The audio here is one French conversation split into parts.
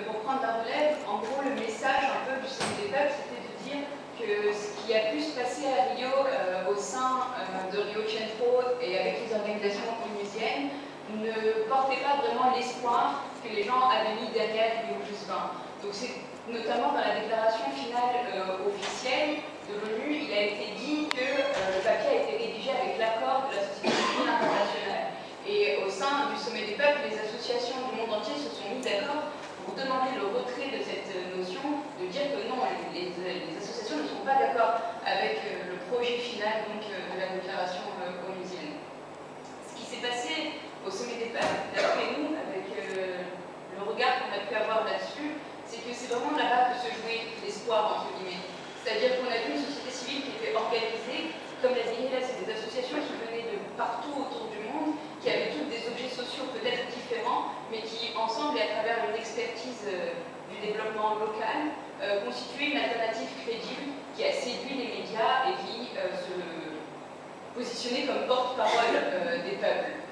pour prendre la relève, en gros, le message un peu du Sommet des Peuples, c'était de dire que ce qui a pu se passer à Rio au sein de Rio Centro et avec les organisations onusiennes ne portait pas vraiment l'espoir que les gens avaient mis derrière Rio+20. Donc c'est notamment dans la déclaration finale officielle de l'ONU, il a été dit que le papier a été rédigé avec l'accord de la société civile internationale. Et au sein du Sommet des Peuples, les associations du monde entier se sont mis d'accord pour demander le retrait de cette notion, de dire que non, les associations ne sont pas d'accord avec le projet final donc, de la déclaration onusienne. Ce qui s'est passé au Sommet des Peuples, d'après nous, avec le regard qu'on a pu avoir là-dessus, c'est que c'est vraiment là-bas que se jouait l'espoir, entre guillemets. C'est-à-dire qu'on a vu une société civile qui était organisée, comme l'a dit là, c'est des associations qui venaient de partout autour du monde, qui avaient toutes des objets sociaux peut-être différents, mais qui, ensemble et à travers une expertise du développement local, constituaient une alternative crédible qui a séduit les médias et qui se positionnait comme porte-parole des peuples.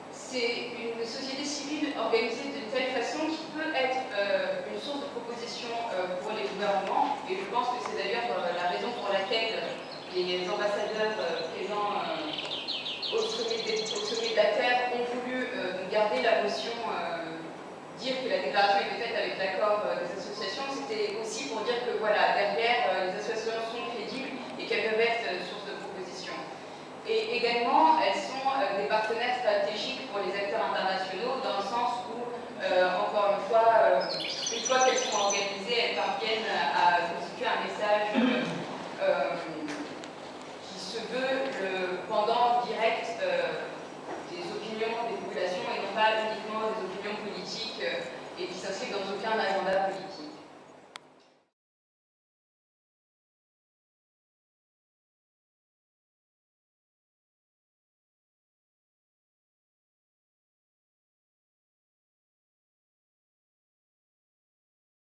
C'est une société civile organisée d'une telle façon qui peut être une source de proposition pour les gouvernements, et je pense que c'est d'ailleurs la raison pour laquelle les ambassadeurs présents au sommet de la Terre ont voulu garder la notion, dire que la déclaration était faite avec l'accord des associations, c'était aussi pour dire que voilà, derrière, les associations sont crédibles et qu'elles peuvent être source de proposition. Et également, elles sont des partenaires stratégiques pour les acteurs